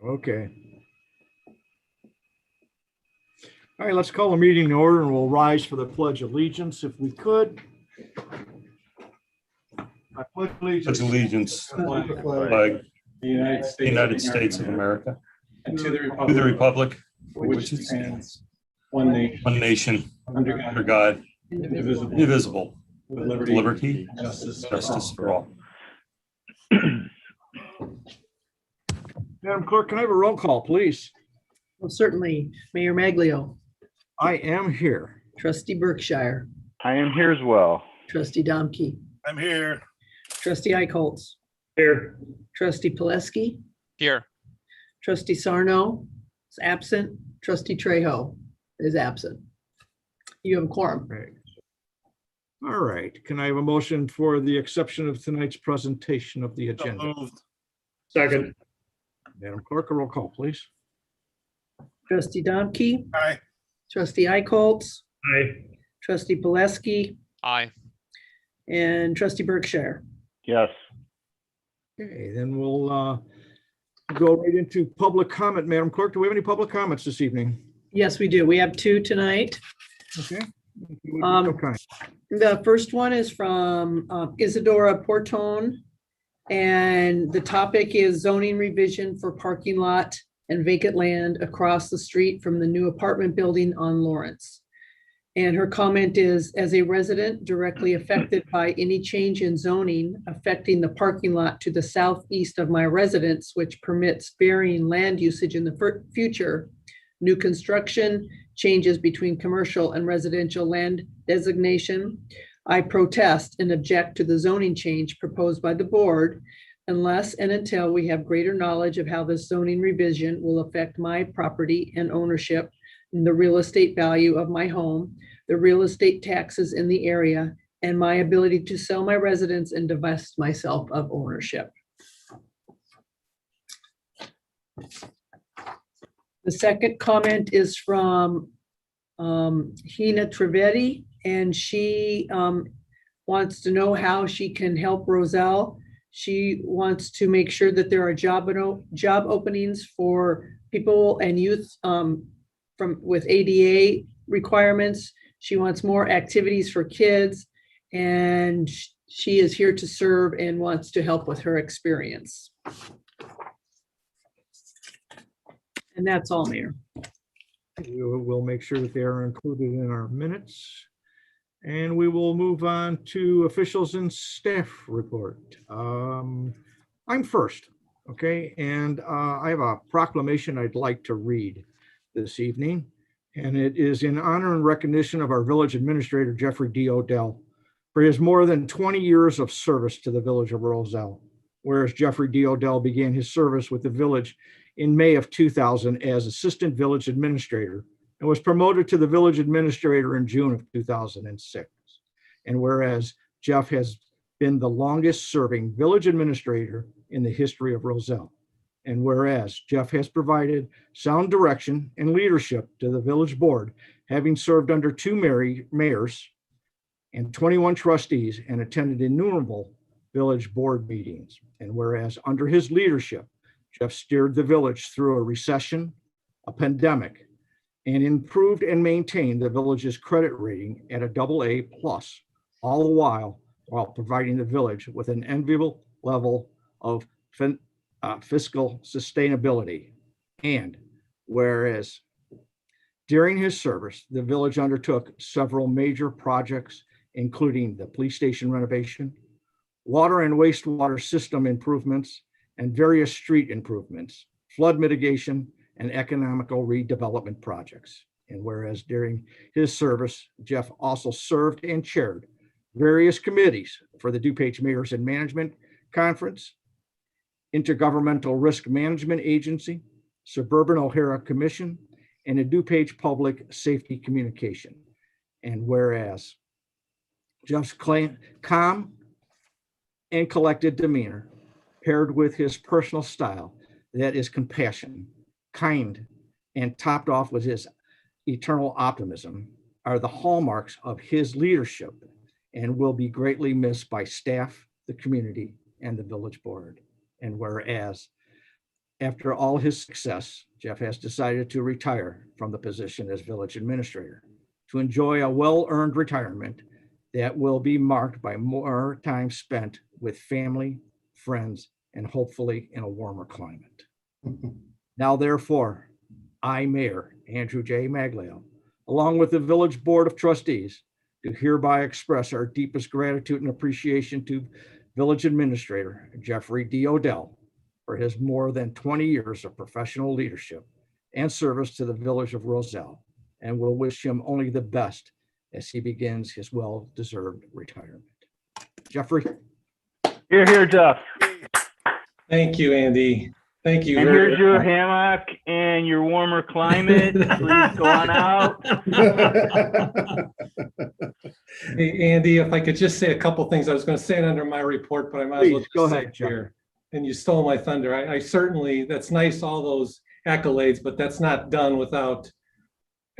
Okay. All right, let's call the meeting to order and we'll rise for the Pledge of Allegiance if we could. I pledge allegiance to to the flag the United States of America, and to to the republic for which it stands, one nation, under God, indivisible, indivisible, with with liberty, liberty, and justice justice for all. Madam Clerk, can I have a roll call, please? Well, certainly. Mayor Maglio, I am here. Trustee Berkshire, I am here as well. Trustee Domke, I'm here. Trustee Eichholz, Here. Trustee Pileski, Here. Trustee Sarno is absent. Trustee Trejo is absent. You have a quorum. Right. All right, can I have a motion for the exception of tonight's presentation of the agenda? Second. Madam Clerk, a roll call, please. Trustee Domke, Aye. Trustee Eichholz, Aye. Trustee Pileski, Aye. and Trustee Berkshire. Yes. Okay, then we'll go right into public comment. Madam Clerk, do we have any public comments this evening? Yes, we do. We have two tonight. Okay. Um, The first one is from Isadora Portone, and the topic is zoning revision for parking lot and vacant land across the street from the new apartment building on Lawrence. And her comment is, as a resident directly affected by any change in zoning affecting the parking lot to the southeast of my residence, which permits varying land usage in the future, new construction, changes between commercial and residential land designation, I protest and object to the zoning change proposed by the board unless and until we have greater knowledge of how this zoning revision will affect my property and ownership, and the real estate value of my home, the real estate taxes in the area, and my ability to sell my residence and divest myself of ownership. The second comment is from Hina Trivedi, and she wants to know how she can help Roselle. She wants to make sure that there are job openings for people and youth with ADA requirements. She wants more activities for kids, and she is here to serve and wants to help with her experience. And that's all, Mayor. We'll make sure that they are included in our minutes. And we will move on to officials and staff report. I'm first, okay? And I have a proclamation I'd like to read this evening. And it is in honor and recognition of our village administrator, Jeffrey D. Odell, for his more than 20 years of service to the village of Roselle. Whereas Jeffrey D. Odell began his service with the village in May of 2000 as assistant village administrator and was promoted to the village administrator in June of 2006. And whereas Jeff has been the longest serving village administrator in the history of Roselle. And whereas Jeff has provided sound direction and leadership to the village board, having served under 2 mayors and 21 trustees and attended innumerable village board meetings. And whereas under his leadership, Jeff steered the village through a recession, a pandemic, and improved and maintained the village's credit rating at a AA+, all the while providing the village with an enviable level of fiscal sustainability. And whereas during his service, the village undertook several major projects, including the police station renovation, water and wastewater system improvements, and various street improvements, flood mitigation, and economical redevelopment projects. And whereas during his service, Jeff also served and chaired various committees for the DuPage Mayors and Management Conference, Intergovernmental Risk Management Agency, Suburban O'Hara Commission, and the DuPage Public Safety Communication. And whereas Jeff's calm and collected demeanor, paired with his personal style that is compassion, kind, and topped off with his eternal optimism, are the hallmarks of his leadership and will be greatly missed by staff, the community, and the village board. And whereas, after all his success, Jeff has decided to retire from the position as village administrator to enjoy a well-earned retirement that will be marked by more time spent with family, friends, and hopefully in a warmer climate. Now, therefore, I, Mayor Andrew J. Maglio, along with the Village Board of Trustees, do hereby express our deepest gratitude and appreciation to Village Administrator Jeffrey D. Odell for his more than 20 years of professional leadership and service to the village of Roselle, and will wish him only the best as he begins his well-deserved retirement. Jeffrey? Here, here, Jeff. Thank you, Andy. Thank you. And very, here's very your much. hammock and your warmer climate. Please go on out. Hey, Andy, if I could just say a couple things. I was going to say it under my report, but I might as well Please, just go say ahead, it Jeff. here. And you stole my thunder. I certainly, that's nice, all those accolades, but that's not done without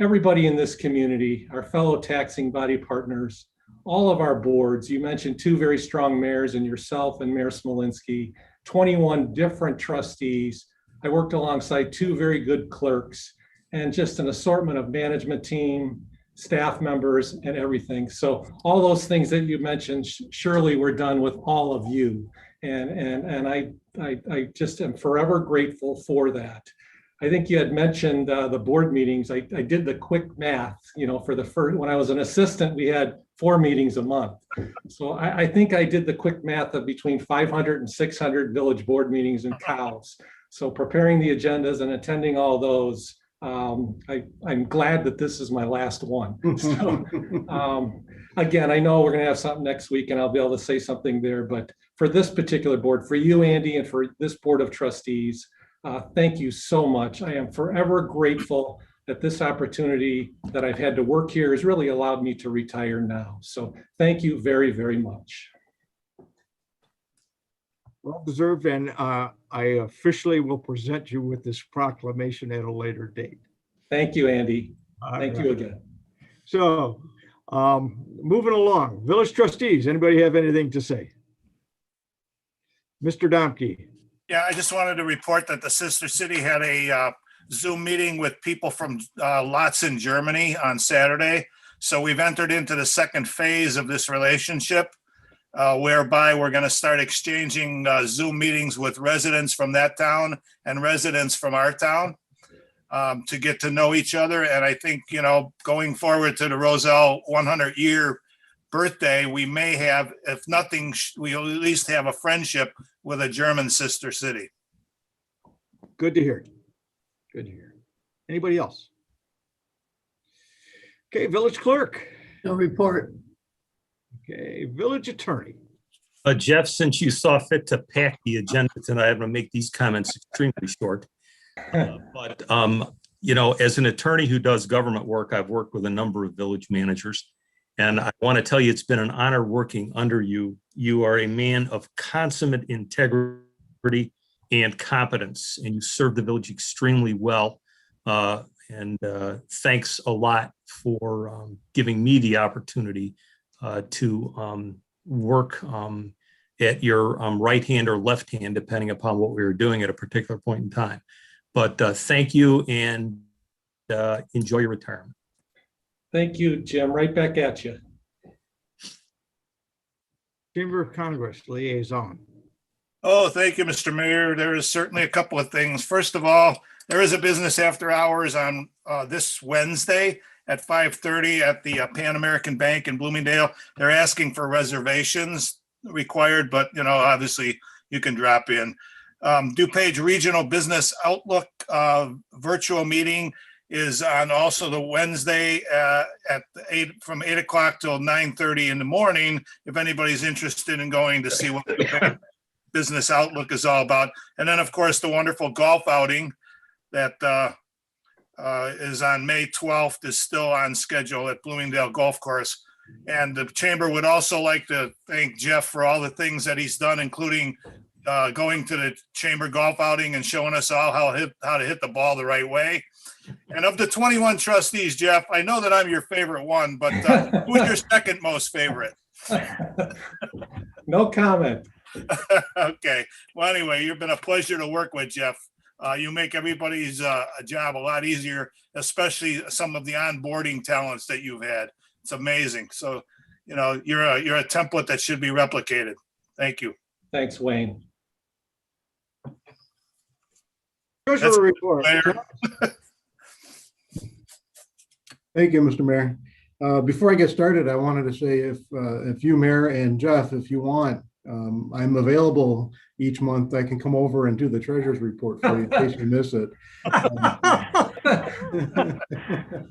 everybody in this community, our fellow taxing body partners, all of our boards. You mentioned two very strong mayors and yourself and Mayor Smolinski, 21 different trustees. I worked alongside two very good clerks and just an assortment of management team, staff members, and everything. So all those things that you mentioned surely were done with all of you. And I just am forever grateful for that. I think you had mentioned the board meetings. I did the quick math, for the first, when I was an assistant, we had 4 meetings a month. So I think I did the quick math of between 500 and 600 village board meetings and cows. So preparing the agendas and attending all those, I'm glad that this is my last one. So, again, I know we're going to have something next week and I'll be able to say something there, but for this particular board, for you, Andy, and for this board of trustees, thank you so much. I am forever grateful that this opportunity that I've had to work here has really allowed me to retire now. So thank you very, very much. Well deserved, and I officially will present you with this proclamation at a later date. Thank you, Andy. All Thank right. you again. So, moving along, village trustees, anybody have anything to say? Mr. Domke? Yeah, I just wanted to report that the sister city had a Zoom meeting with people from lots in Germany on Saturday. So we've entered into the second phase of this relationship, whereby we're going to start exchanging Zoom meetings with residents from that town and residents from our town to get to know each other. And I think, going forward to the Roselle 100-year birthday, we may have, if nothing, we'll at least have a friendship with a German sister city. Good to hear. Good to hear. Anybody else? Okay, village clerk. No report. Okay, village attorney. Jeff, since you saw fit to pack the agenda tonight, I'm going to make these comments extremely short. But as an attorney who does government work, I've worked with a number of village managers. And I want to tell you, it's been an honor working under you. You are a man of consummate integrity and competence, and you serve the village extremely well. And thanks a lot for giving me the opportunity to work at your right hand or left hand, depending upon what we were doing at a particular point in time. But thank you, and enjoy your retirement. Thank you, Jim. Right back at you. Chamber of Congress liaison. Oh, thank you, Mr. Mayor. There is certainly a couple of things. First of all, there is a business after hours on this Wednesday at 5:30 at the Pan American Bank in Bloomingdale. They're asking for reservations required, but obviously you can drop in. DuPage Regional Business Outlook virtual meeting is on also the Wednesday from 8 o'clock till 9:30 in the morning. If anybody's interested in going to see what the Business Outlook is all about. And then, of course, the wonderful golf outing that is on May 12th is still on schedule at Bloomingdale Golf Course. And the chamber would also like to thank Jeff for all the things that he's done, including going to the chamber golf outing and showing us all how to hit the ball the right way. And of the 21 trustees, Jeff, I know that I'm your favorite one, but who's your second most favorite? No comment. Okay. Well, anyway, you've been a pleasure to work with, Jeff. You make everybody's job a lot easier, especially some of the onboarding talents that you've had. It's amazing. So, you're a template that should be replicated. Thank you. Thanks, Wayne. Treasurer report. Mayor. Thank you, Mr. Mayor. Before I get started, I wanted to say if you, Mayor, and Jeff, if you want, I'm available each month. I can come over and do the treasurer's report for you in case you miss it.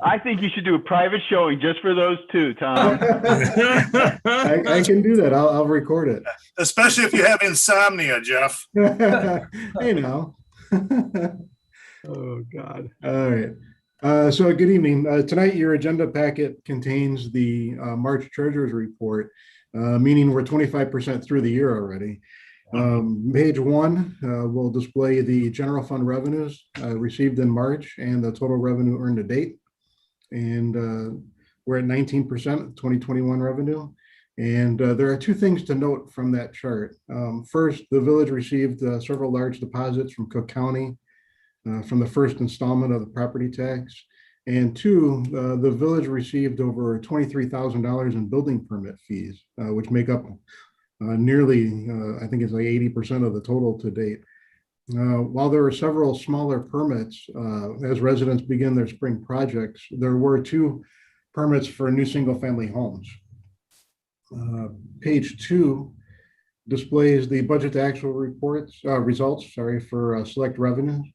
I think you should do a private showing just for those two, Tom. I can do that. I'll record it. Especially if you have insomnia, Jeff. Hey, now. Oh, God. All right. So good evening. Tonight, your agenda packet contains the March Treasurer's Report, meaning we're 25% through the year already. Page 1 will display the general fund revenues received in March and the total revenue earned to date. And we're at 19% of 2021 revenue. And there are two things to note from that chart. First, the village received several large deposits from Cook County from the first installment of the property tax. And two, the village received over $23,000 in building permit fees, which make up nearly, I think it's like 80% of the total to date. While there are several smaller permits, as residents begin their spring projects, there were 2 permits for new single-family homes. Page 2 displays the budget to actual results for select revenues.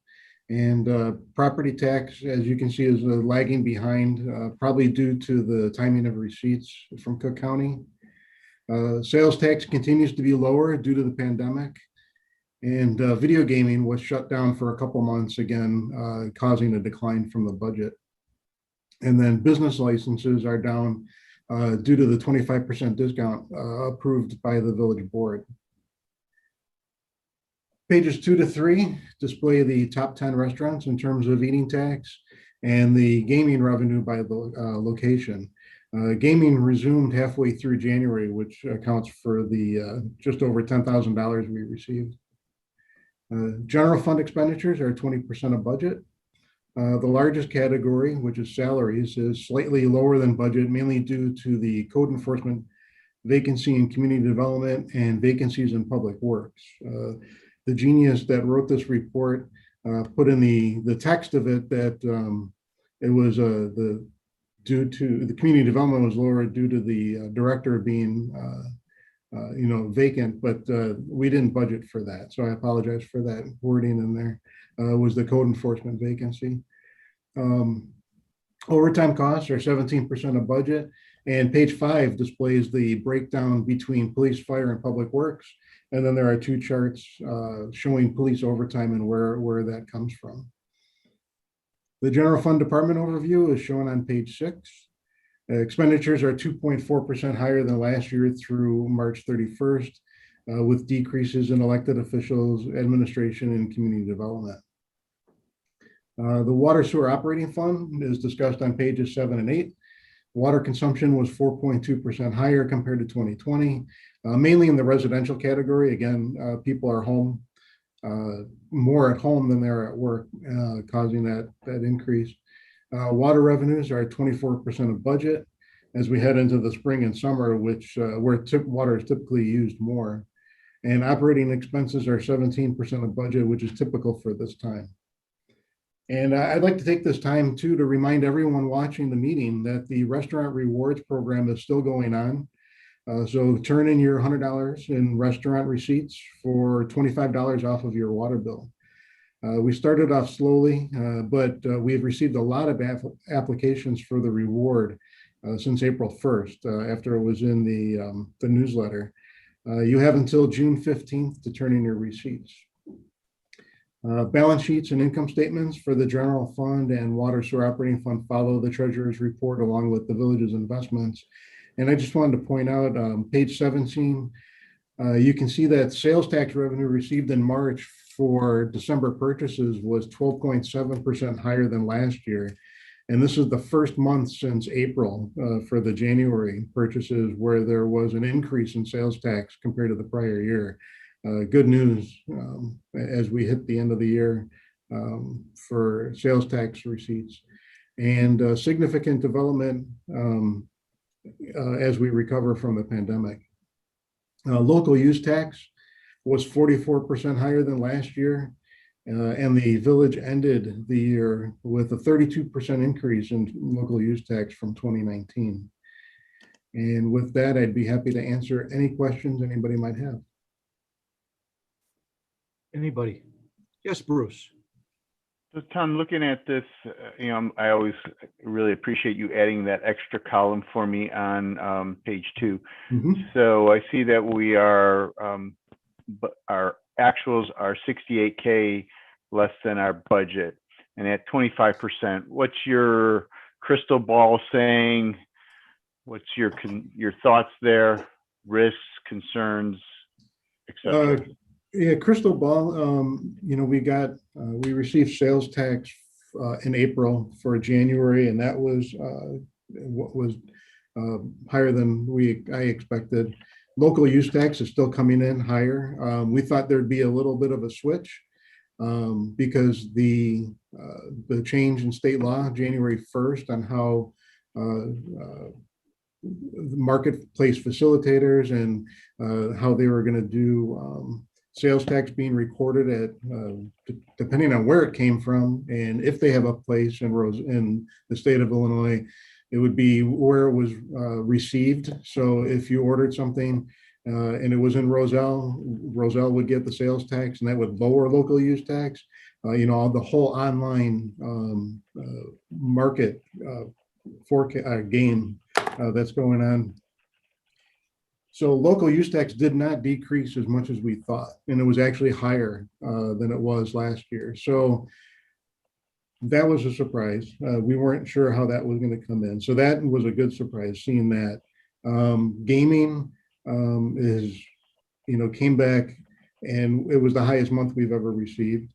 And property tax, as you can see, is lagging behind, probably due to the timing of receipts from Cook County. Sales tax continues to be lower due to the pandemic. And video gaming was shut down for a couple months again, causing a decline from the budget. And then business licenses are down due to the 25% discount approved by the village board. Pages 2 to 3 display the top 10 restaurants in terms of eating tax and the gaming revenue by the location. Gaming resumed halfway through January, which accounts for the just over $10,000 we received. General fund expenditures are 20% of budget. The largest category, which is salaries, is slightly lower than budget, mainly due to the code enforcement vacancy in community development and vacancies in public works. The genius that wrote this report put in the text of it that it was due to the community development was lower due to the director being vacant, but we didn't budget for that. So I apologize for that wording in there. Was the code enforcement vacancy. Overtime costs are 17% of budget, and page 5 displays the breakdown between police, fire, and public works. And then there are 2 charts showing police overtime and where that comes from. The general fund department overview is shown on page 6. Expenditures are 2.4% higher than last year through March 31st, with decreases in elected officials, administration, and community development. The water sewer operating fund is discussed on pages 7 and 8. Water consumption was 4.2% higher compared to 2020, mainly in the residential category. Again, people are home, more at home than they're at work, causing that increase. Water revenues are 24% of budget as we head into the spring and summer, which where water is typically used more. And operating expenses are 17% of budget, which is typical for this time. And I'd like to take this time too to remind everyone watching the meeting that the restaurant rewards program is still going on. So turn in your $100 in restaurant receipts for $25 off of your water bill. We started off slowly, but we've received a lot of applications for the reward since April 1st, after it was in the newsletter. You have until June 15th to turn in your receipts. Balance sheets and income statements for the general fund and water sewer operating fund follow the treasurer's report along with the village's investments. And I just wanted to point out page 17, you can see that sales tax revenue received in March for December purchases was 12.7% higher than last year. And this is the first month since April for the January purchases where there was an increase in sales tax compared to the prior year. Good news as we hit the end of the year for sales tax receipts, and significant development as we recover from the pandemic. Local use tax was 44% higher than last year. And the village ended the year with a 32% increase in local use tax from 2019. And with that, I'd be happy to answer any questions anybody might have. Anybody? Yes, Bruce. So Tom, looking at this, I always really appreciate you adding that extra column for me on page 2. So I see that we are, our actuals are 68K less than our budget, and at 25%. What's your crystal ball saying? What's your thoughts there? Risks, concerns, etc. Yeah, crystal ball. We received sales tax in April for January, and that was what was higher than I expected. Local use tax is still coming in higher. We thought there'd be a little bit of a switch because the change in state law January 1st on how marketplace facilitators and how they were going to do sales tax being recorded at depending on where it came from, and if they have a place in the state of Illinois, it would be where it was received. So if you ordered something and it was in Roselle would get the sales tax, and that would lower local use tax. The whole online market game that's going on. So local use tax did not decrease as much as we thought, and it was actually higher than it was last year. So that was a surprise. We weren't sure how that was going to come in. So that was a good surprise, seeing that. Gaming came back, and it was the highest month we've ever received.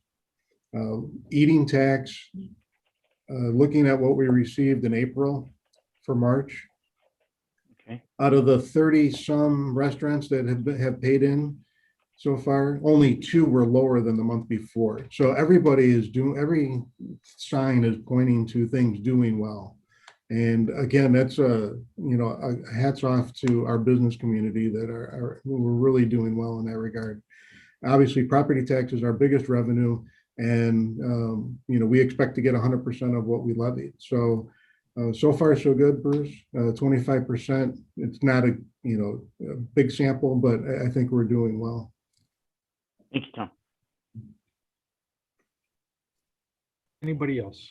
Eating tax, looking at what we received in April for March, out of the 30 some restaurants that have paid in so far, only 2 were lower than the month before. So every sign is pointing to things doing well. And again, that's a hats off to our business community that we're really doing well in that regard. Obviously, property tax is our biggest revenue, and we expect to get 100% of what we levied. So far so good, Bruce. 25%. It's not a big sample, but I think we're doing well. Thank you, Tom. Anybody else?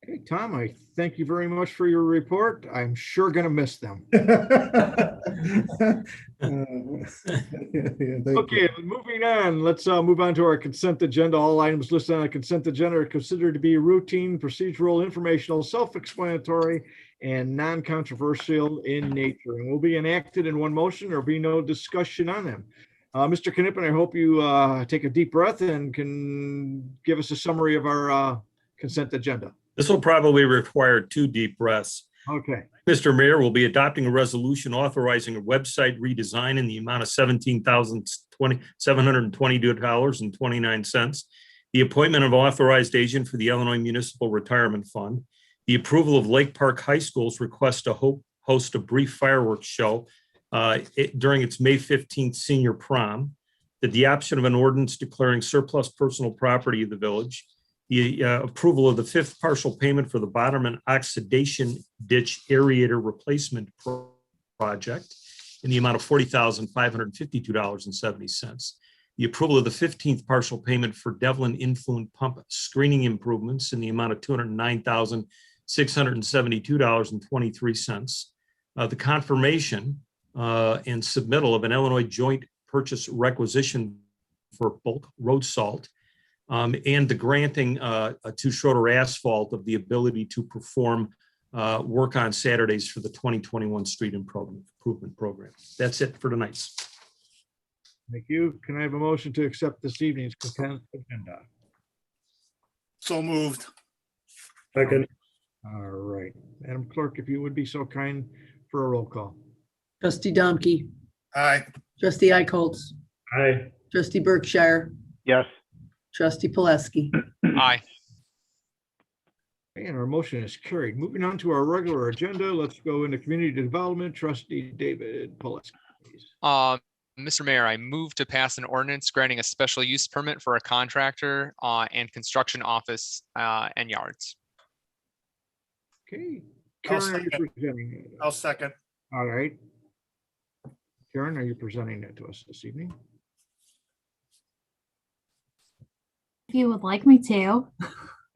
Okay, Tom, I thank you very much for your report. I'm sure going to miss them. Okay, moving on. Let's move on to our consent agenda. All items listed on the consent agenda are considered to be routine, procedural, informational, self-explanatory, and non-controversial in nature, and will be enacted in one motion. There will be no discussion on them. Mr. Knippen, I hope you take a deep breath and can give us a summary of our consent agenda. This will probably require 2 deep breaths. Okay. Mr. Mayor will be adopting a resolution authorizing a website redesign in the amount of $17,722.29. The appointment of authorized agent for the Illinois Municipal Retirement Fund. The approval of Lake Park High School's request to host a brief fireworks show during its May 15th senior prom. The adoption of an ordinance declaring surplus personal property of the village. The approval of the 5th partial payment for the Bottom Oxidation Ditch Aerator Replacement Project in the amount of $40,552.70. The approval of the 15th partial payment for Devlin Influent Pump Screening Improvements in the amount of $209,672.23. The confirmation and submittal of an Illinois joint purchase requisition for bulk road salt. And the granting to Schroeder Asphalt of the ability to perform work on Saturdays for the 2021 Street Improvement Program. That's it for tonight. Thank you. Can I have a motion to accept this evening's consent agenda? So moved. Second. All right. Madam Clerk, if you would be so kind for a roll call. Trustee Domke, Aye. trustee Eichholz, Aye. trustee Berkshire, Yes. trustee Poleski. Aye. And our motion is carried. Moving on to our regular agenda, let's go into community development. Trustee David Poleski, please. Mr. Mayor, I move to pass an ordinance granting a special use permit for a contractor and construction office and yards. Okay. I'll Karen, are you second. presenting it? I'll second. All right. Karen, are you presenting it to us this evening? If you would like me to.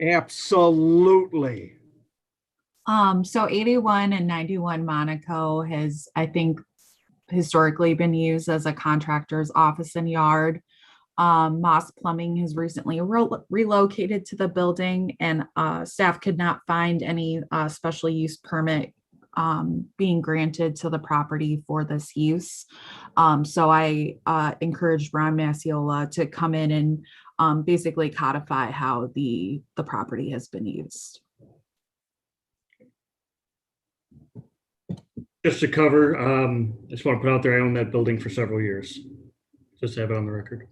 Absolutely. So 81 and 91 Monaco has, I think, historically been used as a contractor's office and yard. Moss Plumbing has recently relocated to the building, and staff could not find any special use permit being granted to the property for this use. So I encouraged Ron Massiola to come in and basically codify how the property has been used. Just to cover, I just want to put out there, I owned that building for several years. Just to have it on the record.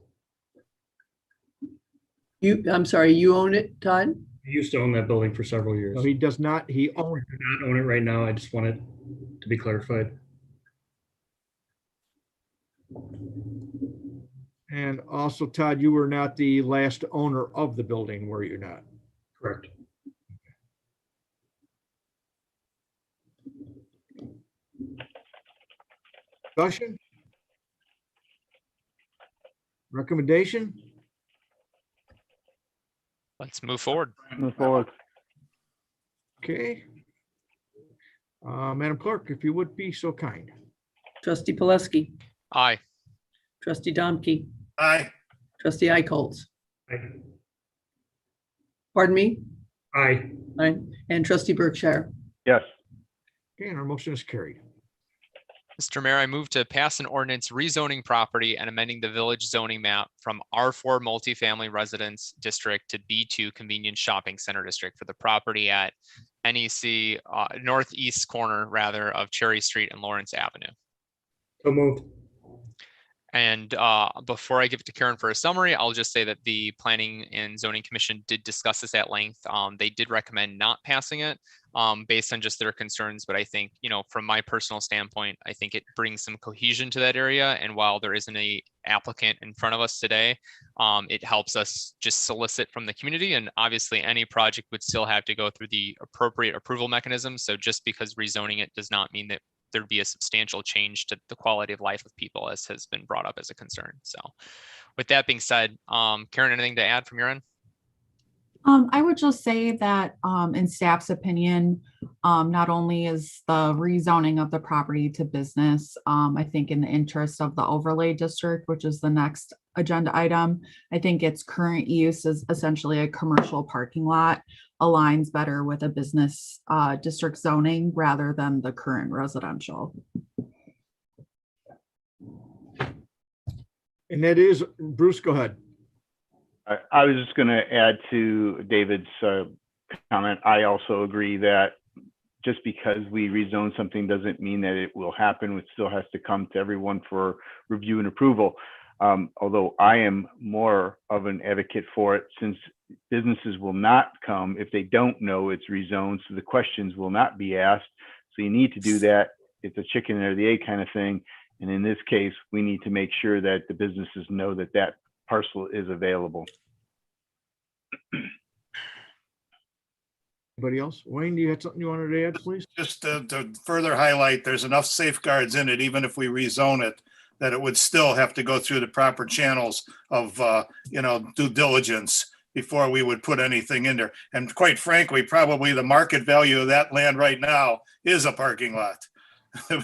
I'm sorry, you own it, Todd? I used to own that building for several years. No, he does not. He owns. I do not own it right now. I just want it to be clarified. And also, Todd, you were not the last owner of the building, were you not? Correct. Discussion? Recommendation? Let's move forward. Move forward. Okay. Madam Clerk, if you would be so kind. Trustee Poleski, Aye. trustee Domke, Aye. trustee Eichholz. Aye. Pardon me? Aye. Aye. And trustee Berkshire. Yes. Okay, and our motion is carried. Mr. Mayor, I move to pass an ordinance rezoning property and amending the village zoning map from R4 multifamily residence district to B2 convenience shopping center district for the property at NEC northeast corner rather of Cherry Street and Lawrence Avenue. So moved. And before I give it to Karen for a summary, I'll just say that the Planning and Zoning Commission did discuss this at length. They did recommend not passing it based on just their concerns. But I think, from my personal standpoint, I think it brings some cohesion to that area. And while there isn't a applicant in front of us today, it helps us just solicit from the community. And obviously, any project would still have to go through the appropriate approval mechanism. So just because rezoning it does not mean that there'd be a substantial change to the quality of life of people, as has been brought up as a concern. So with that being said, Karen, anything to add from your end? I would just say that in staff's opinion, not only is the rezoning of the property to business, I think in the interest of the overlay district, which is the next agenda item, I think its current use is essentially a commercial parking lot, aligns better with a business district zoning rather than the current residential. And that is, Bruce, go ahead. I was just going to add to David's comment. I also agree that just because we rezone something doesn't mean that it will happen. It still has to come to everyone for review and approval. Although I am more of an advocate for it, since businesses will not come if they don't know it's rezoned, so the questions will not be asked. So you need to do that. It's a chicken or the egg kind of thing. And in this case, we need to make sure that the businesses know that that parcel is available. Anybody else? Wayne, do you have something you wanted to add, please? Just to further highlight, there's enough safeguards in it, even if we rezone it, that it would still have to go through the proper channels of, due diligence before we would put anything in there. And quite frankly, probably the market value of that land right now is a parking lot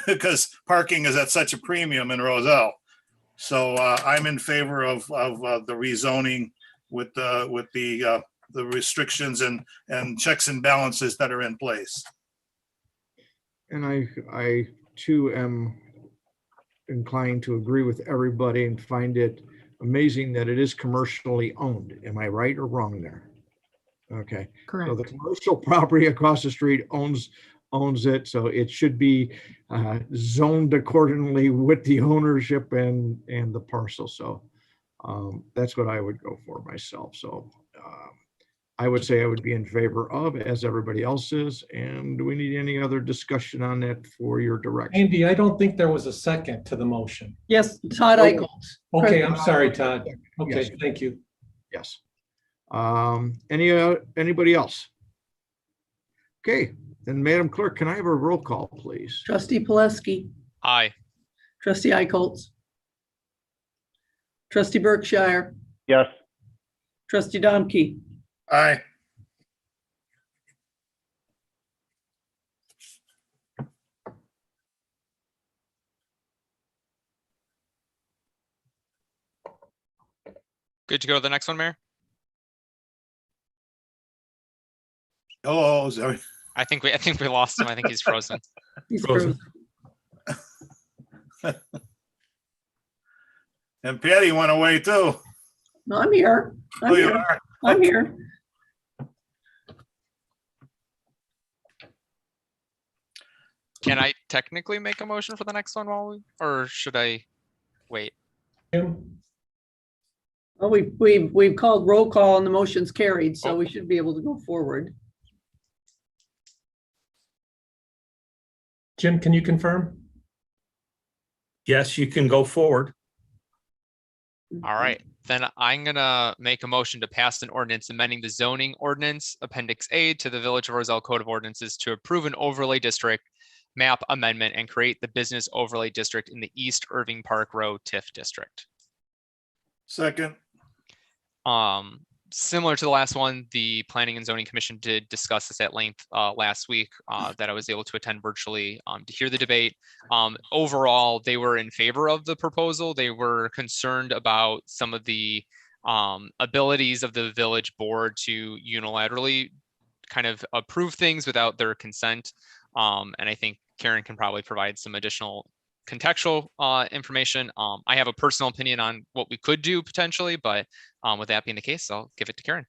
because parking is at such a premium in Roselle. So I'm in favor of the rezoning with the restrictions and checks and balances that are in place. And I too am inclined to agree with everybody and find it amazing that it is commercially owned. Am I right or wrong there? Okay. So Correct. the commercial property across the street owns it, so it should be zoned accordingly with the ownership and the parcel. So that's what I would go for myself. So I would say I would be in favor of, as everybody else is. And do we need any other discussion on that for your direction? Andy, I don't think there was a second to the motion. Yes, Todd Oh, Eichholz. Okay, I'm sorry, Todd. Yes. Okay, thank you. Yes. Anybody else? Okay, then Madam Clerk, can I have a roll call, please? Trustee Poleski, Aye. trustee Eichholz, trustee Berkshire, Yes. trustee Domke, Aye. Good to go to the next one, Mayor? Hello, Zoe. I think we lost him. I think he's frozen. he's Frozen. frozen. And Patty went away too. No, I'm here. Oh, I'm you here. are? I'm here. Can I technically make a motion for the next one or should I wait? Jim? Well, we've called roll call and the motion's carried, so we should be able to go forward. Jim, can you confirm? Yes, you can go forward. All right, then I'm gonna make a motion to pass an ordinance amending the zoning ordinance Appendix A to the Village of Roselle Code of Ordinances to approve an overlay district map amendment and create the business overlay district in the East Irving Park Road TIF district. Second. Similar to the last one, the Planning and Zoning Commission did discuss this at length last week that I was able to attend virtually to hear the debate. Overall, they were in favor of the proposal. They were concerned about some of the abilities of the village board to unilaterally kind of approve things without their consent. And I think Karen can probably provide some additional contextual information. I have a personal opinion on what we could do potentially, but with that being the case, I'll give it to Karen.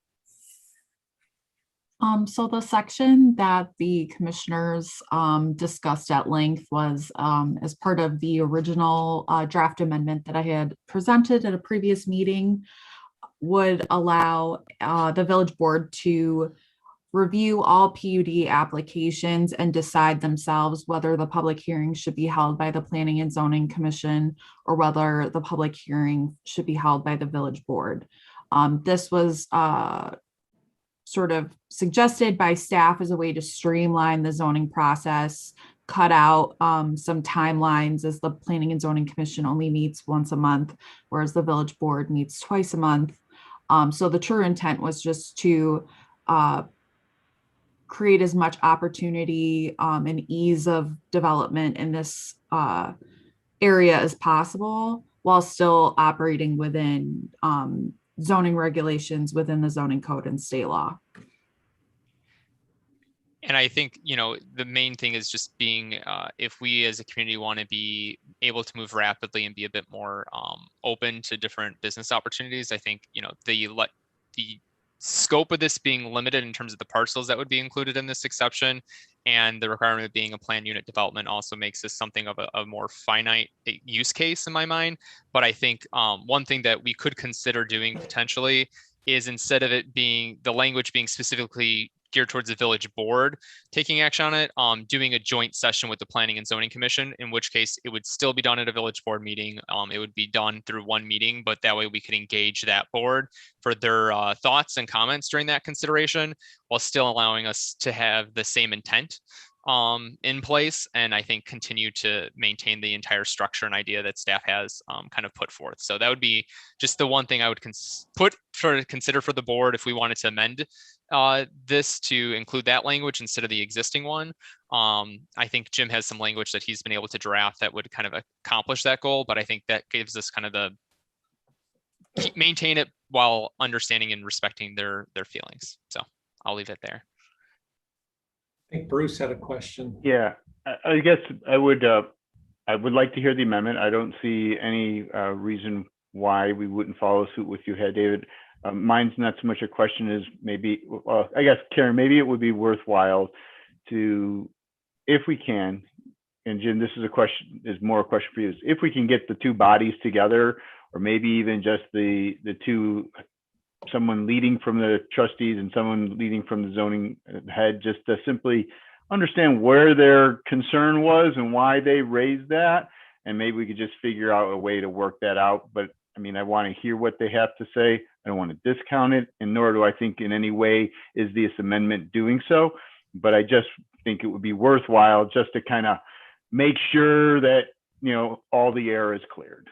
So the section that the commissioners discussed at length was as part of the original draft amendment that I had presented at a previous meeting, would allow the village board to review all PUD applications and decide themselves whether the public hearing should be held by the Planning and Zoning Commission or whether the public hearing should be held by the village board. This was sort of suggested by staff as a way to streamline the zoning process, cut out some timelines, as the Planning and Zoning Commission only meets once a month, whereas the village board meets twice a month. So the true intent was just to create as much opportunity and ease of development in this area as possible, while still operating within zoning regulations within the zoning code and state law. And I think, the main thing is just being, if we as a community want to be able to move rapidly and be a bit more open to different business opportunities, I think, the scope of this being limited in terms of the parcels that would be included in this exception and the requirement of being a planned unit development also makes this something of a more finite use case in my mind. But I think one thing that we could consider doing potentially is, instead of it being the language being specifically geared towards the village board taking action on it, doing a joint session with the Planning and Zoning Commission, in which case it would still be done at a village board meeting. It would be done through one meeting, but that way we could engage that board for their thoughts and comments during that consideration, while still allowing us to have the same intent in place, and I think continue to maintain the entire structure and idea that staff has kind of put forth. So that would be just the one thing I would consider for the board if we wanted to amend this to include that language instead of the existing one. I think Jim has some language that he's been able to draft that would kind of accomplish that goal, but I think that gives us kind of maintain it while understanding and respecting their feelings. So I'll leave it there. I think Bruce had a question. Yeah, I guess I would like to hear the amendment. I don't see any reason why we wouldn't follow suit with you, David. Mine's not so much a question as maybe, well, I guess, Karen, maybe it would be worthwhile to, if we can, and Jim, this is more a question for you, is if we can get the two bodies together, or maybe even just the two, someone leading from the trustees and someone leading from the zoning head, just to simply understand where their concern was and why they raised that. And maybe we could just figure out a way to work that out. But I mean, I want to hear what they have to say. I don't want to discount it, and nor do I think in any way is this amendment doing so. But I just think it would be worthwhile just to kind of make sure that, you know, all the air is cleared.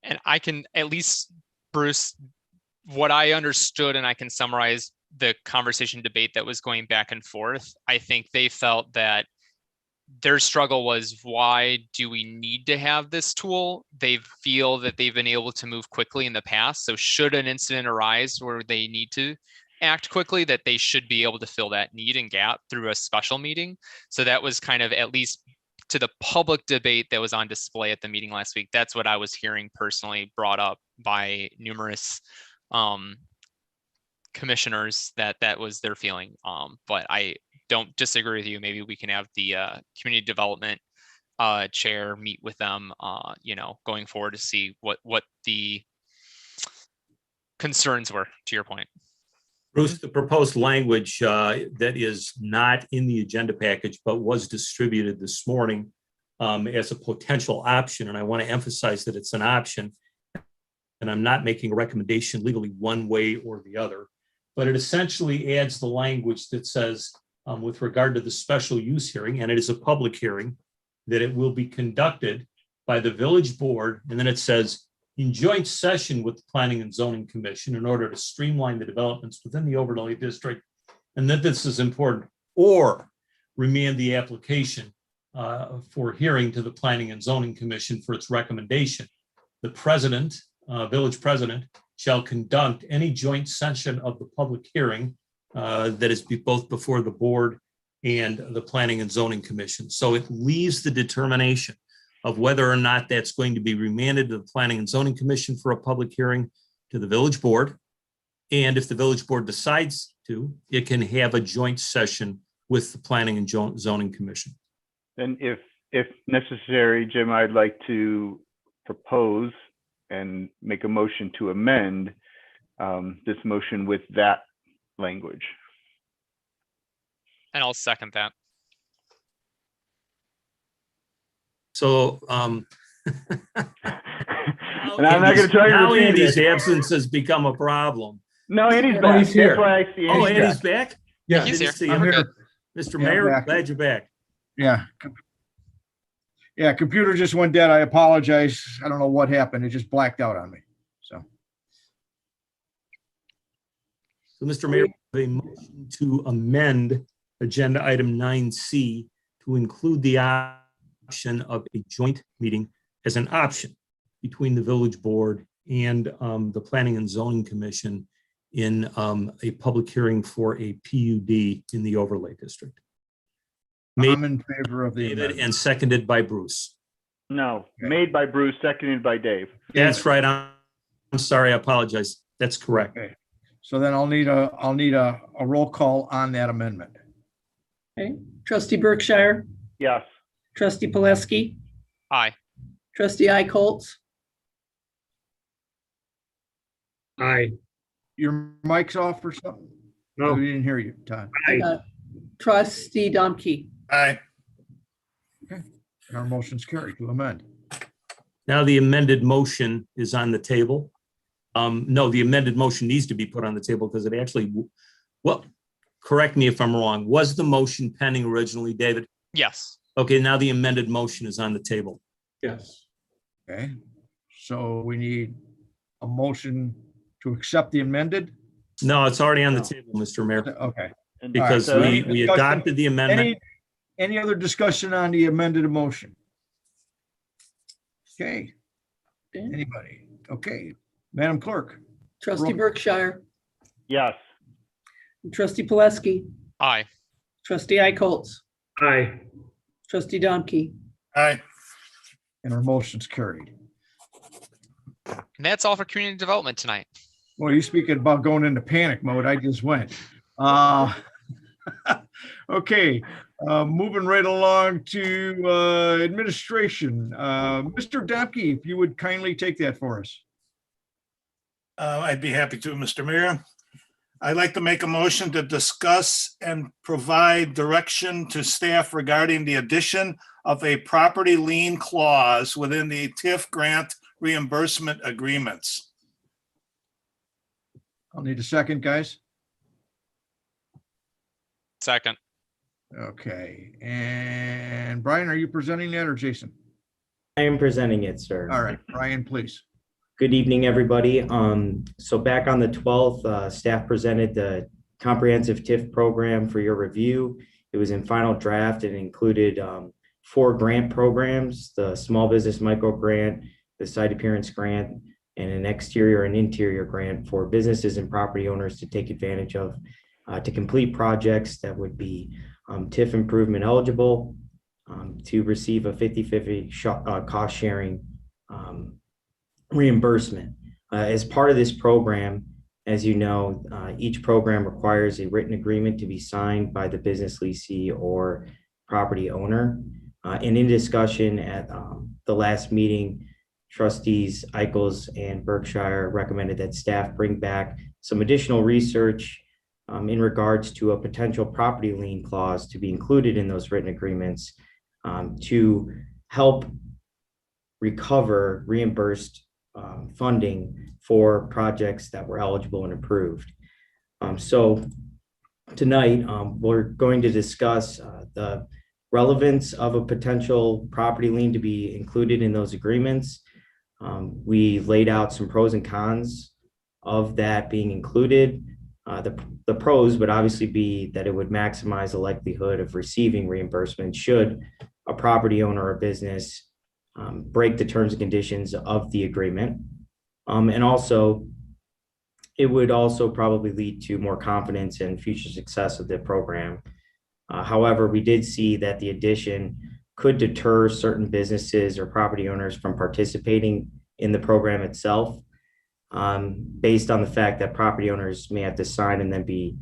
And I can at least, Bruce, what I understood, and I can summarize the conversation debate that was going back and forth. I think they felt that their struggle was, why do we need to have this tool? They feel that they've been able to move quickly in the past. So should an incident arise where they need to act quickly, that they should be able to fill that need and gap through a special meeting. So that was kind of, at least to the public debate that was on display at the meeting last week, that's what I was hearing personally brought up by numerous commissioners, that was their feeling. But I don't disagree with you. Maybe we can have the community development chair meet with them, you know, going forward to see what the concerns were, to your point. Bruce, the proposed language that is not in the agenda package, but was distributed this morning as a potential option, and I want to emphasize that it's an option, and I'm not making a recommendation legally one way or the other, but it essentially adds the language that says, with regard to the special use hearing, and it is a public hearing, that it will be conducted by the village board, and then it says, in joint session with the Planning and Zoning Commission in order to streamline the developments within the overlay district, and that this is important, or remand the application for hearing to the Planning and Zoning Commission for its recommendation. The president, village president, shall conduct any joint session of the public hearing that is both before the board and the Planning and Zoning Commission. So it leaves the determination of whether or not that's going to be remanded to the Planning and Zoning Commission for a public hearing to the village board. And if the village board decides to, it can have a joint session with the Planning and Zoning Commission. Then if necessary, Jim, I'd like to propose and make a motion to amend this motion with that language. And I'll second that. So And I'm not going to try to now repeat Andy's it. absence has become a problem. No, Andy's No, back. he's here. That's why I see Oh, Andy's Andy's back. back? Yeah, He's Didn't here. see I'm him. here. Mr. Yeah, Mayor, back. glad you're back. Yeah. Yeah, computer just went dead. I apologize. I don't know what happened. It just blacked out on me. So, So, Mr. Mayor, a motion to amend agenda item 9C to include the option of a joint meeting as an option between the village board and the Planning and Zoning Commission in a public hearing for a PUD in the overlay district. Made I'm in favor of the David amendment. and seconded by Bruce. No, Okay. made by Bruce, seconded by Dave. That's right. I'm sorry. I apologize. That's correct. Okay. So then I'll need a roll call on that amendment. Okay, trustee Berkshire, Yes. trustee Poleski, Aye. trustee Icoltz, Aye. Your mic's off or something? No. We didn't hear you, Todd. Aye. trustee Domke. Aye. Our motion's carried to amend. Now the amended motion is on the table. No, the amended motion needs to be put on the table because it actually, well, correct me if I'm wrong. Was the motion pending originally, David? Yes. Okay, now the amended motion is on the table. yes. Okay, so we need a motion to accept the amended? No, it's already on the No. table, Mr. Mayor, Okay. And because so we any adopted the amendment. Any other discussion on the amended motion? Okay, anybody? Okay, Madam Clerk? Trustee Berkshire, Yes. trustee Poleski, Aye. trustee Icoltz, Aye. trustee Domke. Aye. And our motion's carried. And that's all for community development tonight. Well, you speaking about going into panic mode, I just went. Okay, moving right along to administration. Mr. Dempke, if you would kindly take that for us. I'd be happy to, Mr. Mayor. I'd like to make a motion to discuss and provide direction to staff regarding the addition of a property lien clause within the TIF grant reimbursement agreements. I'll need a second, guys. Second. Okay, and Brian, are you presenting that or Jason? I am presenting it, sir. All right, Brian, please. Good evening, everybody. So back on the 12th, staff presented the comprehensive TIF program for your review. It was in final draft and included 4 grant programs: the small business micro grant, the site appearance grant, and an exterior and interior grant for businesses and property owners to take advantage of to complete projects that would be TIF improvement eligible, to receive a 50-50 cost sharing reimbursement. As part of this program, as you know, each program requires a written agreement to be signed by the business lessee or property owner. And in discussion at the last meeting, trustees Eichels and Berkshire recommended that staff bring back some additional research in regards to a potential property lien clause to be included in those written agreements to help recover reimbursed funding for projects that were eligible and approved. So tonight, we're going to discuss the relevance of a potential property lien to be included in those agreements. We laid out some pros and cons of that being included. The pros would obviously be that it would maximize the likelihood of receiving reimbursement should a property owner or business break the terms and conditions of the agreement. And also, it would also probably lead to more confidence and future success of the program. However, we did see that the addition could deter certain businesses or property owners from participating in the program itself, based on the fact that property owners may have to sign and then be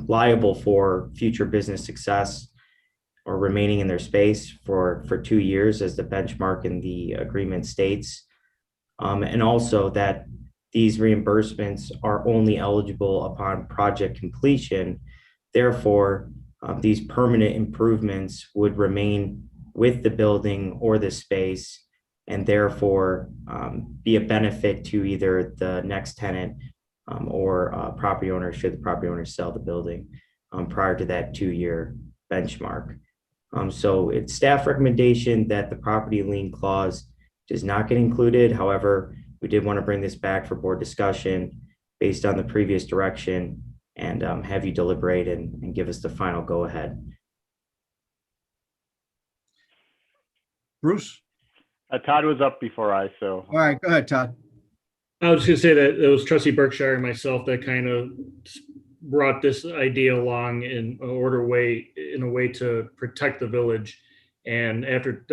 liable for future business success or remaining in their space for 2 years, as the benchmark in the agreement states. And also that these reimbursements are only eligible upon project completion. Therefore, these permanent improvements would remain with the building or the space, and therefore be a benefit to either the next tenant or property owner should the property owner sell the building prior to that 2-year benchmark. So it's staff recommendation that the property lien clause does not get included. However, we did want to bring this back for board discussion based on the previous direction and have you deliberate and give us the final go ahead. Bruce? Todd was up before I, so. All right, go ahead, Todd. I was just gonna say that it was trustee Berkshire and myself that kind of brought this idea along in a way to protect the village. And after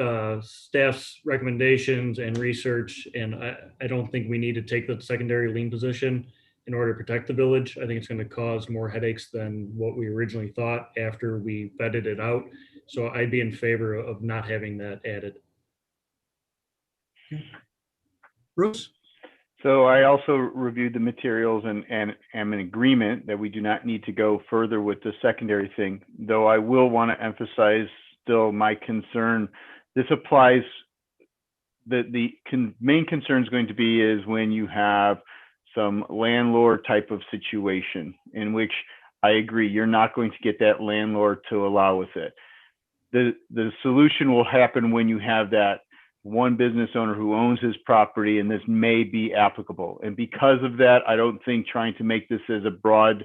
staff's recommendations and research, and I don't think we need to take the secondary lien position in order to protect the village. I think it's going to cause more headaches than what we originally thought after we vetted it out. So I'd be in favor of not having that added. Bruce? So I also reviewed the materials and am in agreement that we do not need to go further with the secondary thing, though I will want to emphasize still my concern. This applies, the main concern is going to be is when you have some landlord type of situation in which I agree, you're not going to get that landlord to allow with it. The solution will happen when you have that one business owner who owns his property, and this may be applicable. And because of that, I don't think trying to make this as a broad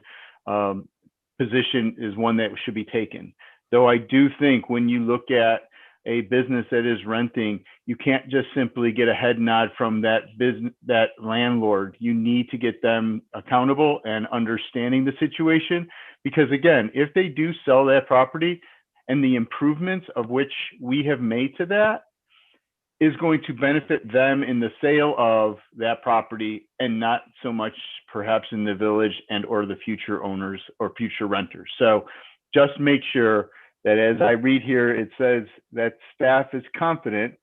position is one that should be taken. Though I do think when you look at a business that is renting, you can't just simply get a head nod from that business, that landlord. You need to get them accountable and understanding the situation. Because again, if they do sell that property and the improvements of which we have made to that, is going to benefit them in the sale of that property and not so much perhaps in the village and or the future owners or future renters. So just make sure that as I read here, it says that staff is confident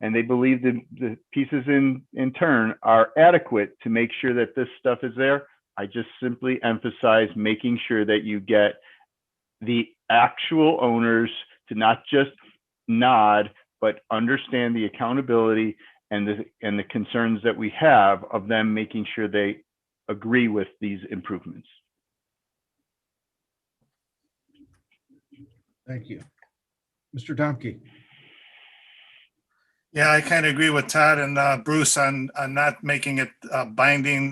and they believe the pieces in turn are adequate to make sure that this stuff is there. I just simply emphasize making sure that you get the actual owners to not just nod, but understand the accountability and the concerns that we have of them making sure they agree with these improvements. Thank you. Mr. Domke. Yeah, I kind of agree with Todd and Bruce on not making it binding,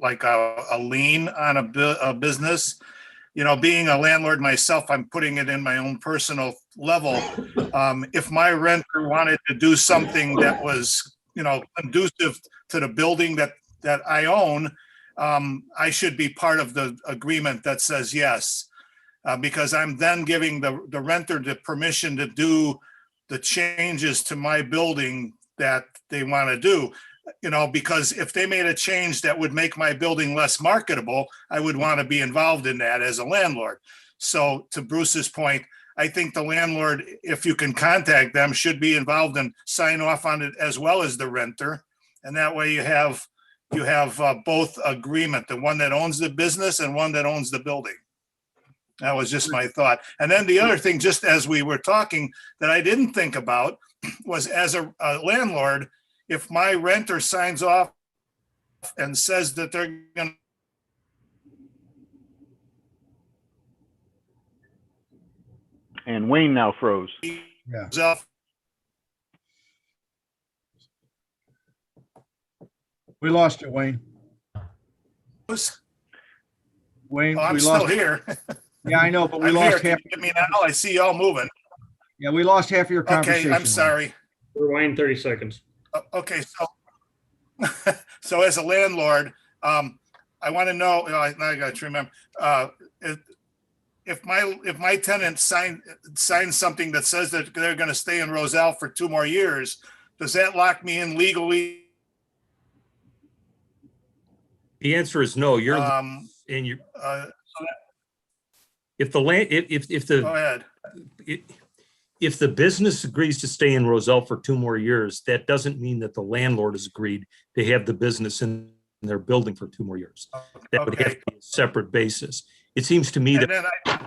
like a lien on a business. You know, being a landlord myself, I'm putting it in my own personal level. If my renter wanted to do something that was, you know, conducive to the building that I own, I should be part of the agreement that says yes, because I'm then giving the renter the permission to do the changes to my building that they want to do. You know, because if they made a change that would make my building less marketable, I would want to be involved in that as a landlord. So to Bruce's point, I think the landlord, if you can contact them, should be involved and sign off on it as well as the renter. And that way you have both agreement, the one that owns the business and one that owns the building. That was just my thought. And then the other thing, just as we were talking, that I didn't think about was as a landlord, if my renter signs off and says that they're going And Wayne now froze. to, We lost you, Wayne. Wayne, I'm we still lost. here. Yeah, I know, but we I'm here. lost Can half. you get me now? I see y'all moving. Yeah, we lost half of your conversation. Okay, I'm sorry. Rewind 30 seconds. Okay, so as a landlord, I want to know, now I got to remember, if my tenant signs something that says that they're going to stay in Roselle for 2 more years, does that lock me in legally? The answer is no. You're Um, and you. uh, If the land, if Go the ahead. if the business agrees to stay in Roselle for 2 more years, that doesn't mean that the landlord has agreed to have the business in their building for 2 more years. That would have Okay. to be a separate basis. It seems to me And that then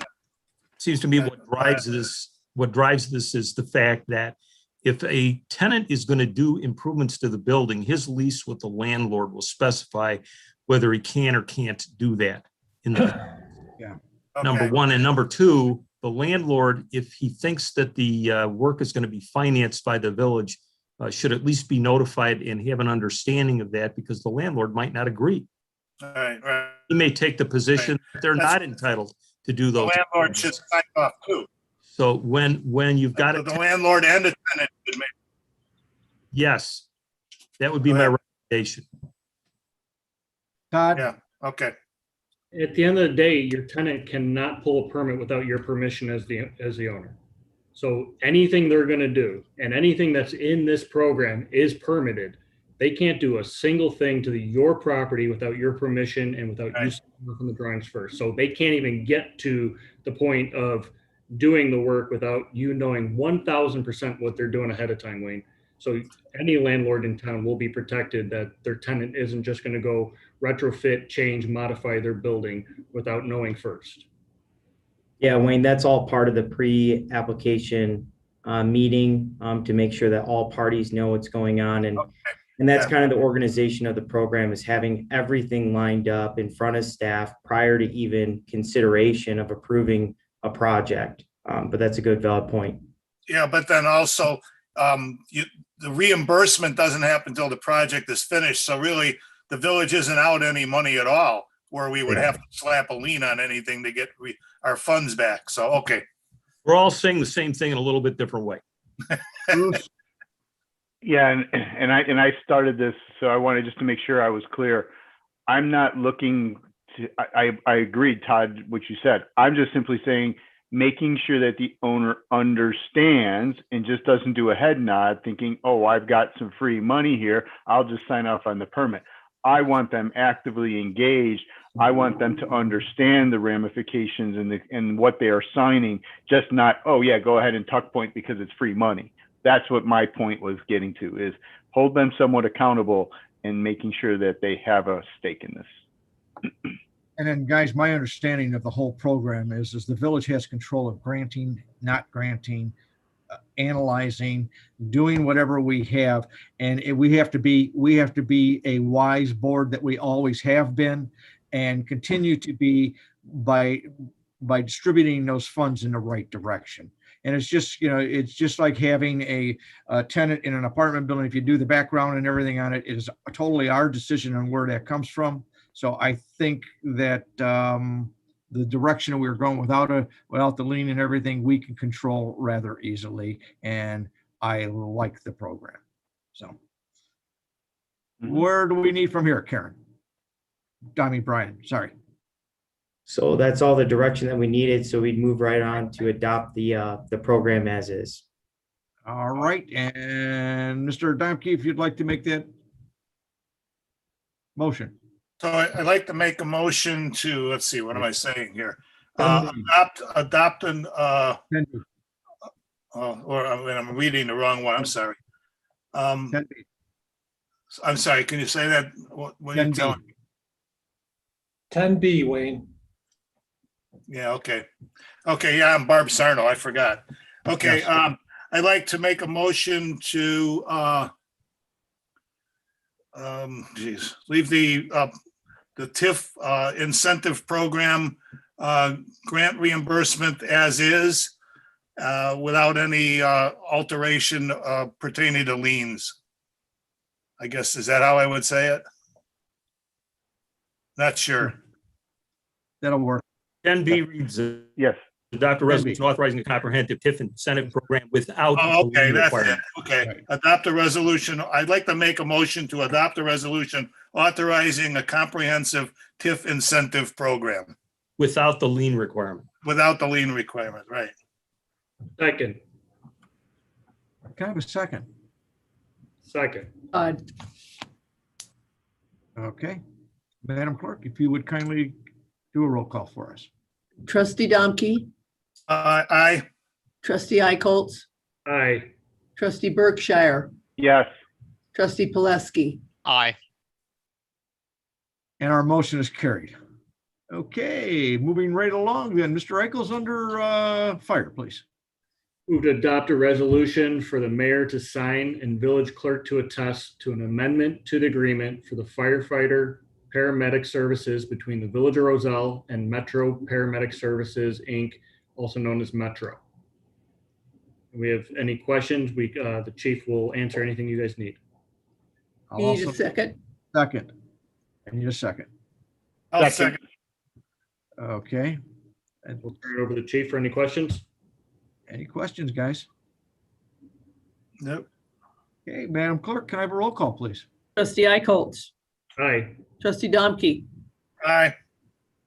what drives this is the fact that if a tenant is going to do improvements to the building, his lease with the landlord will specify whether he can or can't do that in the number okay. one. And number two, the landlord, if he thinks that the work is going to be financed by the village, should at least be notified and have an understanding of that, because the landlord might not agree. All right. He may take the position that they're That's- not entitled to do The those. landlord should sign off too. So when you've got So it, the landlord and the tenant should make. yes, that would be Go my ahead. recommendation. Todd? Yeah, okay. At the end of the day, your tenant cannot pull a permit without your permission as the owner. So anything they're going to do and anything that's in this program is permitted. They can't do a single thing to your property without your permission and without you Right. signing off on the drawings first. So they can't even get to the point of doing the work without you knowing 1000% what they're doing ahead of time, Wayne. So any landlord in town will be protected that their tenant isn't just going to go retrofit, change, modify their building without knowing first. Yeah, Wayne, that's all part of the pre-application meeting to make sure that all parties know what's going on. And that's Yeah. kind of the organization of the program, is having everything lined up in front of staff prior to even consideration of approving a project. But that's a good valid point. Yeah, but then also, the reimbursement doesn't happen until the project is finished. So really, the village isn't out any money at all, where we would have to slap a lien on anything to get our funds back. So, okay. We're all saying the same thing in a little bit different way. Bruce? Yeah, and I started this, so I wanted just to make sure I was clear. I'm not looking to. I agreed, Todd, what you said. I'm just simply saying making sure that the owner understands and just doesn't do a head nod thinking, oh, I've got some free money here, I'll just sign off on the permit. I want them actively engaged. I want them to understand the ramifications and what they are signing, just not, oh yeah, go ahead and tuck point because it's free money. That's what my point was getting to, is hold them somewhat accountable and making sure that they have a stake in this. And then, guys, my understanding of the whole program is the village has control of granting, not granting, analyzing, doing whatever we have, and we have to be a wise board that we always have been, and continue to be by distributing those funds in the right direction. And it's just, it's just like having a tenant in an apartment building. If you do the background and everything on it, it is totally our decision on where that comes from. So I think that the direction we were going without the lien and everything, we can control rather easily. And I like the program. So where do we need from here, Karen? Brian, sorry. So that's all the direction that we needed. So we'd move right on to adopt the program as is. All right. And Mr. Domke, if you'd like to make that motion. So I'd like to make a motion to, let's see, what am I saying here? 10B. Adopt and, 10B. or I'm reading the wrong one, I'm sorry. 10B. I'm sorry, can you say that? What are you 10B. telling me? 10B, Wayne. Yeah, okay. Okay, yeah, I'm Barb Sarno, I forgot. Okay, Yes. I'd like to make a motion to leave the TIF incentive program grant reimbursement as is, without any alteration pertaining to liens. I guess, is that how I would say it? Not sure. That'll work. 10B reads, Yes. adopt a resolution authorizing a comprehensive TIF incentive program without. Oh, the okay, lien that's it. requirement. Okay, Right. adopt a resolution. I'd like to make a motion to adopt a resolution authorizing a comprehensive TIF incentive program Without the lien requirement. without the lien requirement, right? Second, Can I have a second? second. Okay. Madam Clerk, if you would kindly do a roll call for us. Trustee Domke, Aye. trustee Eichholz, Aye. trustee Berkshire, Yes. trustee Poleski. Aye. And our motion is carried. Okay, moving right along then. Mr. Eichel's under fire, please. Move to adopt a resolution for the mayor to sign and village clerk to attest to an amendment to the agreement for the firefighter paramedic services between the Village of Roselle and Metro Paramedic Services, Inc., also known as Metro. If we have any questions, the chief will answer anything you guys need. I'll You need a also second? second. I need a second. I'll Second. second. Okay. And We'll turn it over to the chief for any questions. any questions, guys? Nope. Okay, Madam Clerk, can I have a roll call, please? Trustee Eichholz, Aye. trustee Domke, Aye.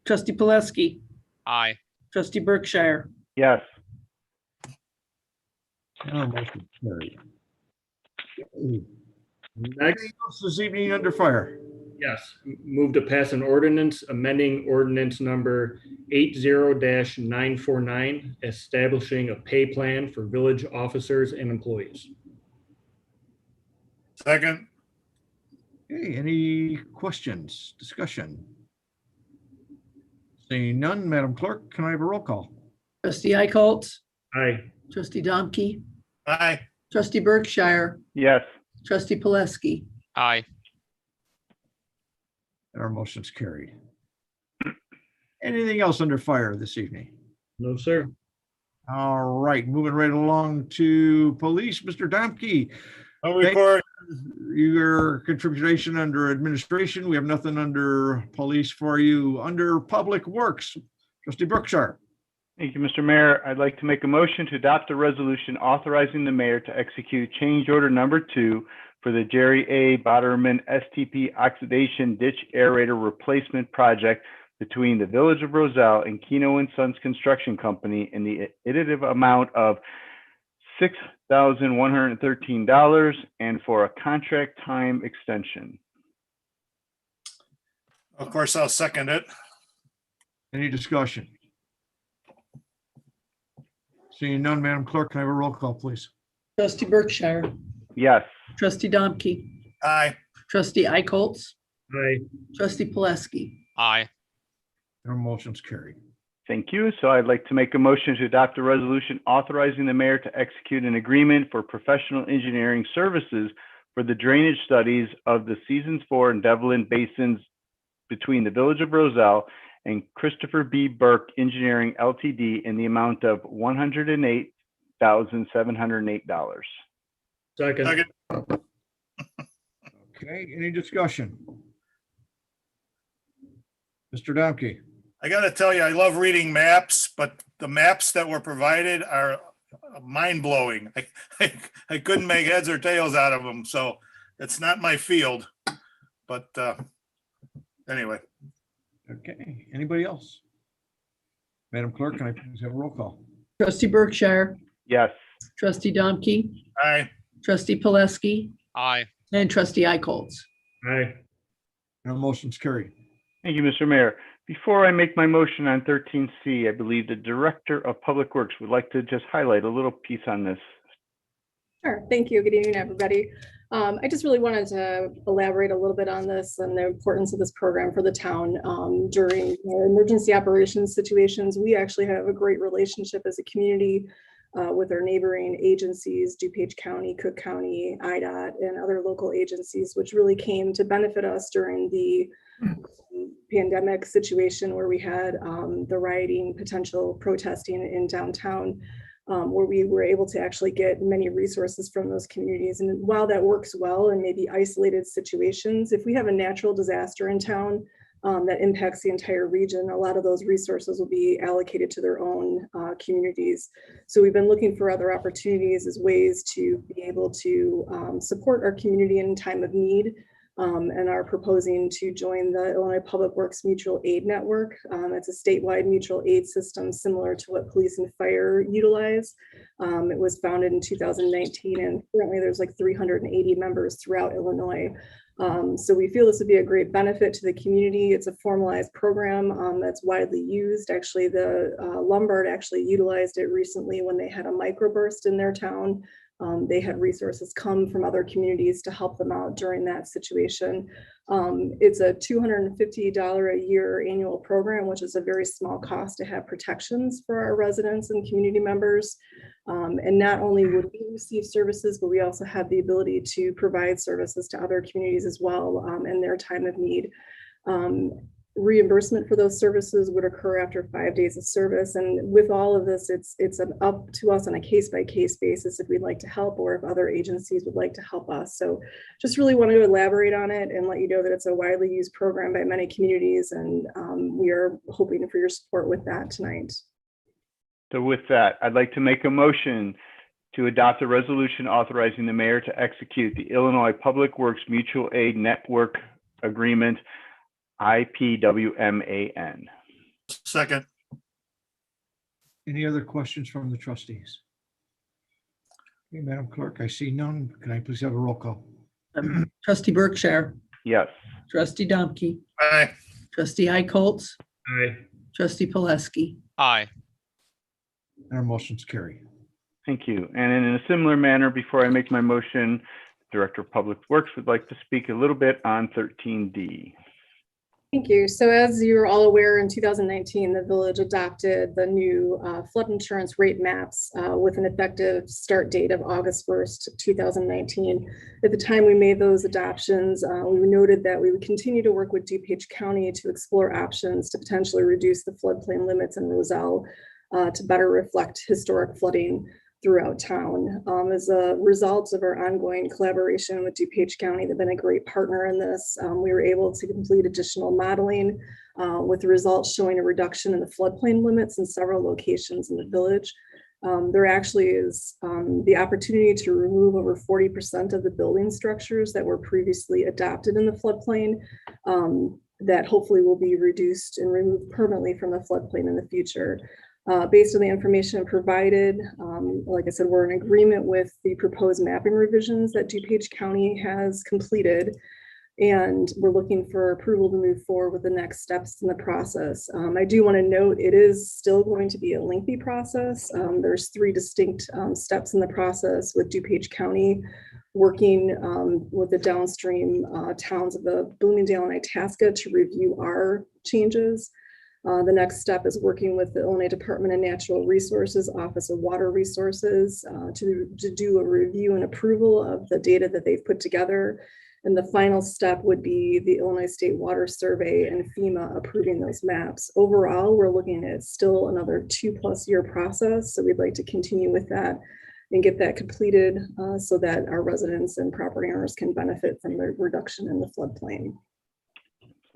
trustee Poleski, Aye. trustee Berkshire. Yes. And our motion carried. Okay. Next, Anything else this evening under fire? yes, move to pass an ordinance amending ordinance number 80-949, establishing a pay plan for village officers and employees. Second. Okay, any questions, discussion? Seeing none, Madam Clerk, can I have a roll call? Trustee Eichholz, Aye. trustee Domke, Aye. trustee Berkshire, Yes. trustee Poleski. Aye. And our motion's carried. Anything else under fire this evening? No, sir. All right, moving right along to police, Mr. Domke. No report. Your contribution under administration. We have nothing under police for you. Under public works, trustee Berkshire. Thank you, Mr. Mayor. I'd like to make a motion to adopt a resolution authorizing the mayor to execute change order number 2 for the Jerry A. Boderman STP oxidation ditch aerator replacement project. between the Village of Roselle and Keno and Sons Construction Company in the additive amount of $6,113 and for a contract time extension. Of course, I'll second it. Any discussion? Seeing none, Madam Clerk, can I have a roll call, please? Trustee Berkshire, Yes. trustee Domke, Aye. trustee Eichholz, Aye. trustee Poleski. Aye. Our motion's carried. Thank you. So I'd like to make a motion to adopt a resolution authorizing the mayor to execute an agreement for professional engineering services for the drainage studies of the Seasons 4 and Devlin Basins between the Village of Roselle and Christopher B. Burke Engineering LTD in the amount of $108,708. Second. Second. Okay, any discussion? Mr. Domke? I got to tell you, I love reading maps, but the maps that were provided are mind blowing. I couldn't make heads or tails out of them, so it's not my field. But anyway, Okay, anybody else? Madam Clerk, can I please have a roll call? Trustee Berkshire, Yes. trustee Domke, aye. trustee Poleski, Aye. and trustee Eichholz. Aye. Our motion's carried. Thank you, Mr. Mayor. Before I make my motion on 13C, I believe the Director of Public Works would like to just highlight a little piece on this. Sure. Thank you. Good evening, everybody. I just really wanted to elaborate a little bit on this and the importance of this program for the town. During emergency operations situations, we actually have a great relationship as a community with our neighboring agencies, DuPage County, Cook County, IDOT, and other local agencies, which really came to benefit us during the pandemic situation where we had the rioting, potential protesting in downtown, where we were able to actually get many resources from those communities. And while that works well in maybe isolated situations, if we have a natural disaster in town that impacts the entire region, a lot of those resources will be allocated to their own communities. So we've been looking for other opportunities as ways to be able to support our community in time of need. And are proposing to join the Illinois Public Works Mutual Aid Network. It's a statewide mutual aid system similar to what police and fire utilize. It was founded in 2019, and currently there's like 380 members throughout Illinois. So we feel this would be a great benefit to the community. It's a formalized program that's widely used. Actually, the Lombard actually utilized it recently when they had a microburst in their town. They had resources come from other communities to help them out during that situation. It's a $250 a year annual program, which is a very small cost to have protections for our residents and community members. And not only would we receive services, but we also have the ability to provide services to other communities as well in their time of need. Reimbursement for those services would occur after 5 days of service. And with all of this, it's up to us on a case-by-case basis if we'd like to help or if other agencies would like to help us. So just really wanted to elaborate on it and let you know that it's a widely used program by many communities, and we are hoping for your support with that tonight. So with that, I'd like to make a motion to adopt a resolution authorizing the mayor to execute the Illinois Public Works Mutual Aid Network Agreement, IPWMAN. Second. Any other questions from the trustees? Okay, Madam Clerk, I see none. Can I please have a roll call? Trustee Berkshire, Yes. trustee Domke, Aye. trustee Eichholz, Aye. trustee Poleski. Aye. Our motion's carried. Thank you. And in a similar manner, before I make my motion, Director of Public Works would like to speak a little bit on 13D. Thank you. So as you're all aware, in 2019, the village adopted the new flood insurance rate maps with an effective start date of August 1st, 2019. At the time we made those adoptions, we noted that we would continue to work with DuPage County to explore options to potentially reduce the floodplain limits in Roselle to better reflect historic flooding throughout town. As a result of our ongoing collaboration with DuPage County, they've been a great partner in this. We were able to complete additional modeling with the results showing a reduction in the floodplain limits in several locations in the village. There actually is the opportunity to remove over 40% of the building structures that were previously adopted in the floodplain. that hopefully will be reduced and removed permanently from the floodplain in the future. Based on the information provided, like I said, we're in agreement with the proposed mapping revisions that DuPage County has completed. And we're looking for approval to move forward with the next steps in the process. I do want to note it is still going to be a lengthy process. There's 3 distinct steps in the process with DuPage County working with the downstream towns of the Bloomingdale and Itasca to review our changes. The next step is working with the Illinois Department of Natural Resources, Office of Water Resources to do a review and approval of the data that they've put together. And the final step would be the Illinois State Water Survey and FEMA approving those maps. Overall, we're looking at still another 2+ year process. So we'd like to continue with that and get that completed so that our residents and property owners can benefit from the reduction in the floodplain.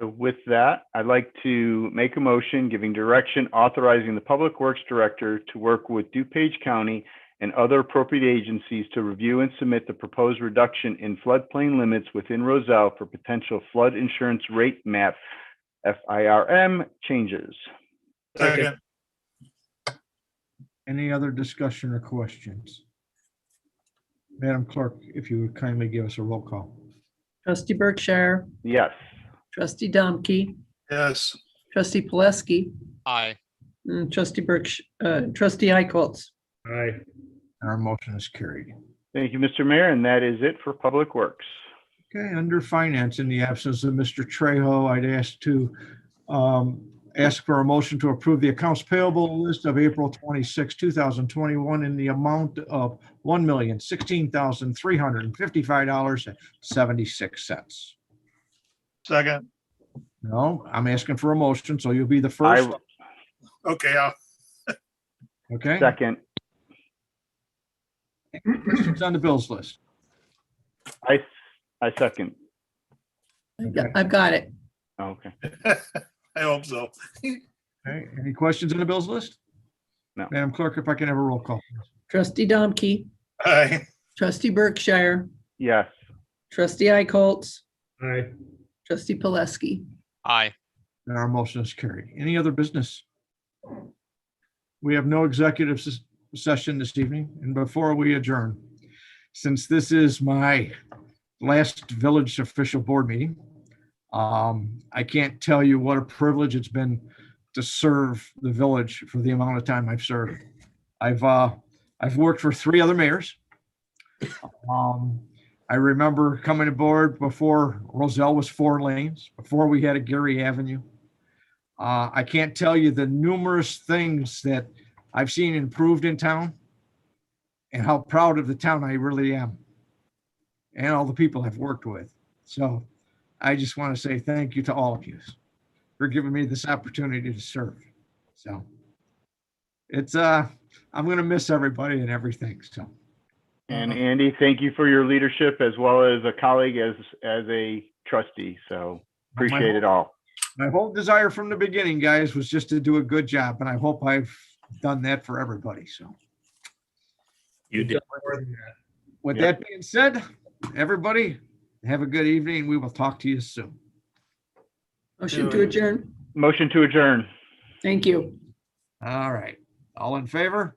So with that, I'd like to make a motion giving direction authorizing the Public Works Director to work with DuPage County and other appropriate agencies to review and submit the proposed reduction in floodplain limits within Roselle for potential flood insurance rate map FIRM changes. Second. Any other discussion or questions? Madam Clerk, if you would kindly give us a roll call. Trustee Berkshire, Yes. trustee Domke, Yes. trustee Poleski, Aye. and trustee trustee Eichholz. Aye. Our motion is carried. Thank you, Mr. Mayor, and that is it for Public Works. Okay, under finance, in the absence of Mr. Trejo, I'd ask for a motion to approve the accounts payable list of April 26, 2021 in the amount of $1,016,355.76. Second. No, I'm asking for a motion, so you'll be the first. Okay, Okay, Second. questions on the bills list? I second. I've got it. Okay. I hope so. Okay, any questions on the bills list? No. Madam Clerk, if I can have a roll call. Trustee Domke, Aye. trustee Berkshire, Yes. trustee Eichholz, Aye. trustee Poleski. Aye. And our motion is carried. Any other business? We have no executive session this evening, and before we adjourn, since this is my last village official board meeting, I can't tell you what a privilege it's been to serve the village for the amount of time I've served. I've worked for 3 other mayors. I remember coming aboard before Roselle was 4 lanes, before we had a Gary Avenue. I can't tell you the numerous things that I've seen improved in town and how proud of the town I really am and all the people I've worked with. So I just want to say thank you to all of you for giving me this opportunity to serve. So it's, I'm going to miss everybody and everything. So. And Andy, thank you for your leadership as well as a colleague, as a trustee. So appreciate it all. My whole desire from the beginning, guys, was just to do a good job, and I hope I've done that for everybody. So You did. with Yeah. that being said, everybody have a good evening. We will talk to you soon. Motion to adjourn. Motion to adjourn. Thank you. All right. All in favor?